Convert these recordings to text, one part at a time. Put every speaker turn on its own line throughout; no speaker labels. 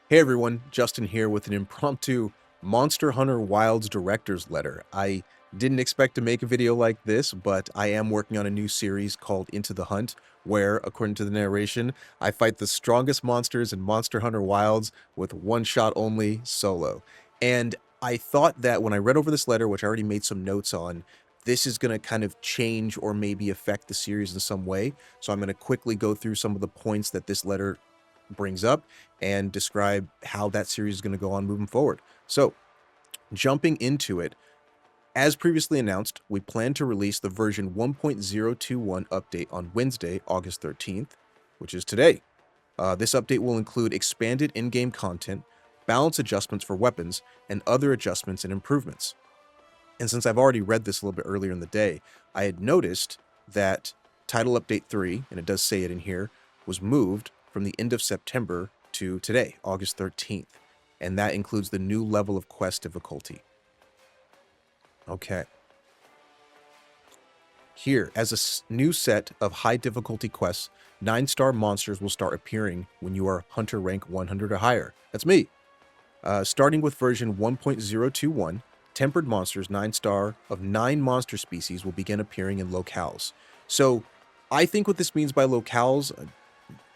Hey everyone, Justin here with an impromptu Monster Hunter Wilds director's letter. I didn't expect to make a video like this, but I am working on a new series called Into the Hunt, where, according to the narration, I fight the strongest monsters in Monster Hunter Wilds with one shot only, solo. And I thought that when I read over this letter, which I already made some notes on, this is going to kind of change or maybe affect the series in some way. So I'm going to quickly go through some of the points that this letter brings up and describe how that series is going to go on moving forward. So, jumping into it, as previously announced, we plan to release the version 1.021 update on Wednesday, August 13th, which is today. This update will include expanded in-game content, balance adjustments for weapons, and other adjustments and improvements. And since I've already read this a little bit earlier in the day, I had noticed that Title Update 3, and it does say it in here, was moved from the end of September to today, August 13th. And that includes the new level of quest difficulty. Okay. Here, as a new set of high difficulty quests, 9-star monsters will start appearing when you are Hunter rank 100 or higher. That's me. Starting with version 1.021, tempered monsters 9-star of 9 monster species will begin appearing in locales. So I think what this means by locales,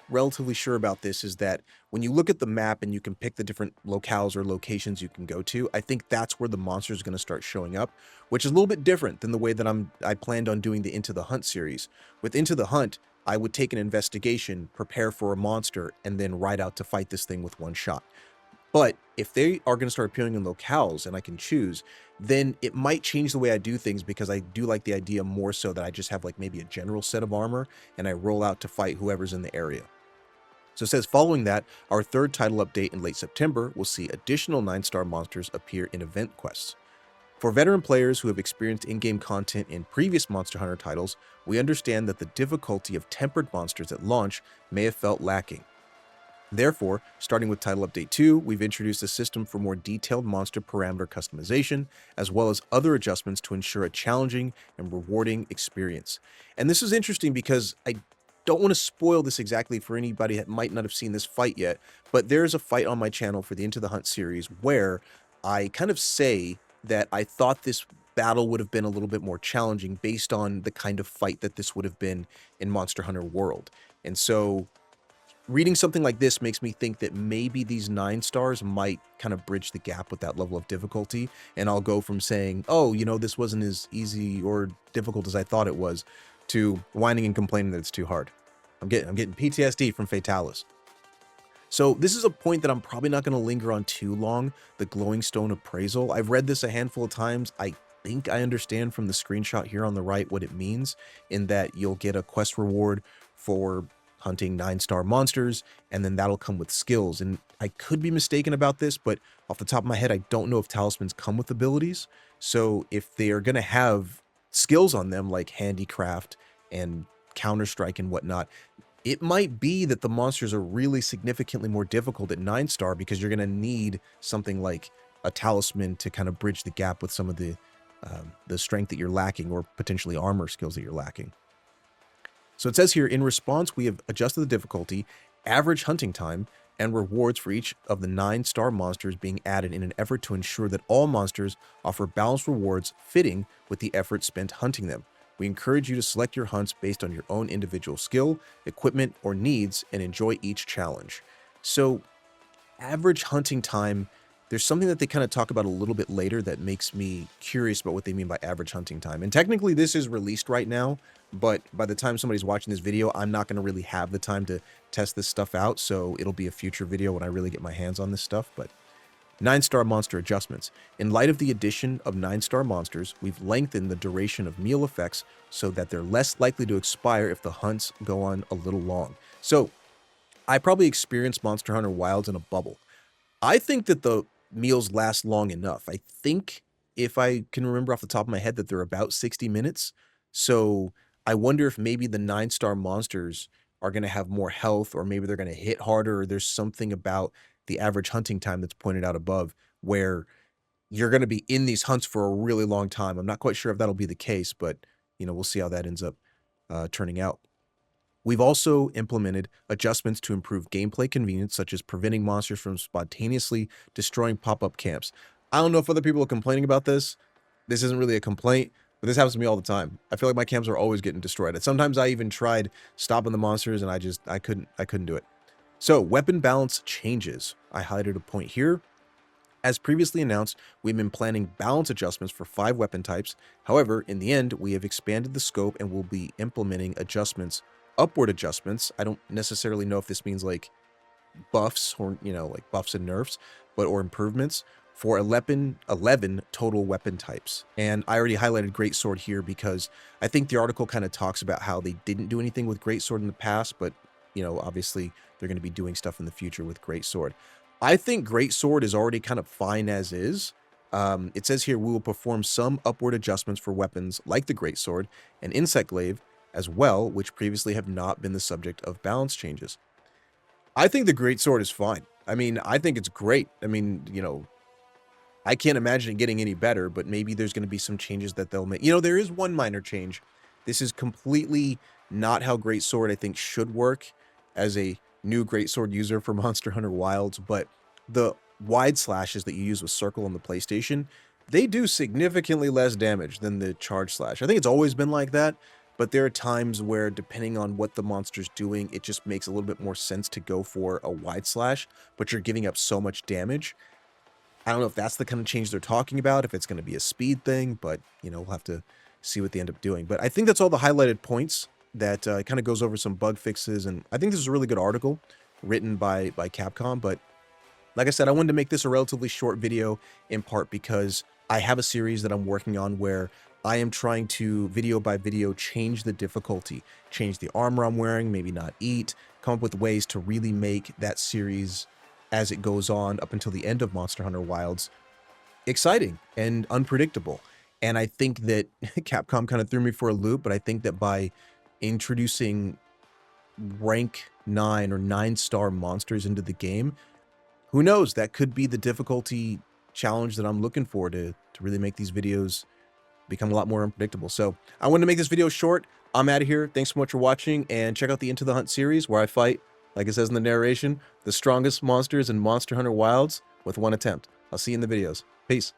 relatively sure about this, is that when you look at the map and you can pick the different locales or locations you can go to, I think that's where the monster is going to start showing up, which is a little bit different than the way that I planned on doing the Into the Hunt series. With Into the Hunt, I would take an investigation, prepare for a monster, and then ride out to fight this thing with one shot. But if they are going to start appearing in locales and I can choose, then it might change the way I do things, because I do like the idea more so that I just have like maybe a general set of armor and I roll out to fight whoever's in the area. So it says, following that, our third title update in late September will see additional 9-star monsters appear in event quests. For veteran players who have experienced in-game content in previous Monster Hunter titles, we understand that the difficulty of tempered monsters at launch may have felt lacking. Therefore, starting with Title Update 2, we've introduced a system for more detailed monster parameter customization, as well as other adjustments to ensure a challenging and rewarding experience. And this is interesting because I don't want to spoil this exactly for anybody that might not have seen this fight yet, but there's a fight on my channel for the Into the Hunt series where I kind of say that I thought this battle would have been a little bit more challenging based on the kind of fight that this would have been in Monster Hunter World. And so reading something like this makes me think that maybe these 9 stars might kind of bridge the gap with that level of difficulty, and I'll go from saying, oh, this wasn't as easy or difficult as I thought it was, to whining and complaining that it's too hard. I'm getting PTSD from Fatalis. So this is a point that I'm probably not going to linger on too long, the glowing stone appraisal. I've read this a handful of times. I think I understand from the screenshot here on the right what it means, in that you'll get a quest reward for hunting 9-star monsters, and then that'll come with skills. And I could be mistaken about this, but off the top of my head, I don't know if talismans come with abilities. So if they are going to have skills on them like handicraft and counter-strike and whatnot, it might be that the monsters are really significantly more difficult at 9-star, because you're going to need something like a talisman to kind of bridge the gap with some of the strength that you're lacking, or potentially armor skills that you're lacking. So it says here, in response, we have adjusted the difficulty, average hunting time, and rewards for each of the 9-star monsters being added in an effort to ensure that all monsters offer balanced rewards fitting with the effort spent hunting them. We encourage you to select your hunts based on your own individual skill, equipment, or needs, and enjoy each challenge. So, average hunting time, there's something that they kind of talk about a little bit later that makes me curious about what they mean by average hunting time. And technically this is released right now, but by the time somebody's watching this video, I'm not going to really have the time to test this stuff out, so it'll be a future video when I really get my hands on this stuff. But 9-star monster adjustments. In light of the addition of 9-star monsters, we've lengthened the duration of meal effects so that they're less likely to expire if the hunts go on a little long. So, I probably experienced Monster Hunter Wilds in a bubble. I think that the meals last long enough. I think, if I can remember off the top of my head, that they're about 60 minutes. So I wonder if maybe the 9-star monsters are going to have more health, or maybe they're going to hit harder, or there's something about the average hunting time that's pointed out above where you're going to be in these hunts for a really long time. I'm not quite sure if that'll be the case, but we'll see how that ends up turning out. We've also implemented adjustments to improve gameplay convenience, such as preventing monsters from spontaneously destroying pop-up camps. I don't know if other people are complaining about this. This isn't really a complaint, but this happens to me all the time. I feel like my camps are always getting destroyed. And sometimes I even tried stopping the monsters and I couldn't do it. So, weapon balance changes. I highlighted a point here. As previously announced, we've been planning balance adjustments for 5 weapon types. However, in the end, we have expanded the scope and will be implementing upward adjustments. I don't necessarily know if this means like buffs or, like buffs and nerfs, or improvements for 11 total weapon types. And I already highlighted Greatsword here because I think the article kind of talks about how they didn't do anything with Greatsword in the past, but, obviously they're going to be doing stuff in the future with Greatsword. I think Greatsword is already kind of fine as is. It says here, we will perform some upward adjustments for weapons like the Greatsword and Insect Glaive as well, which previously have not been the subject of balance changes. I think the Greatsword is fine. I mean, I think it's great. I mean, I can't imagine it getting any better, but maybe there's going to be some changes that they'll make. There is one minor change. This is completely not how Greatsword, I think, should work as a new Greatsword user for Monster Hunter Wilds, but the wide slashes that you use with Circle on the PlayStation, they do significantly less damage than the charge slash. I think it's always been like that, but there are times where, depending on what the monster's doing, it just makes a little bit more sense to go for a wide slash, but you're giving up so much damage. I don't know if that's the kind of change they're talking about, if it's going to be a speed thing, but, we'll have to see what they end up doing. But I think that's all the highlighted points that kind of goes over some bug fixes, and I think this is a really good article written by Capcom, but like I said, I wanted to make this a relatively short video in part because I have a series that I'm working on where I am trying to, video by video, change the difficulty, change the armor I'm wearing, maybe not eat, come up with ways to really make that series as it goes on up until the end of Monster Hunter Wilds exciting and unpredictable. And I think that Capcom kind of threw me for a loop, but I think that by introducing rank 9 or 9-star monsters into the game, who knows, that could be the difficulty challenge that I'm looking for to really make these videos become a lot more unpredictable. So I wanted to make this video short. I'm out of here. Thanks so much for watching, and check out the Into the Hunt series where I fight, like it says in the narration, the strongest monsters in Monster Hunter Wilds with one attempt. I'll see you in the videos. Peace.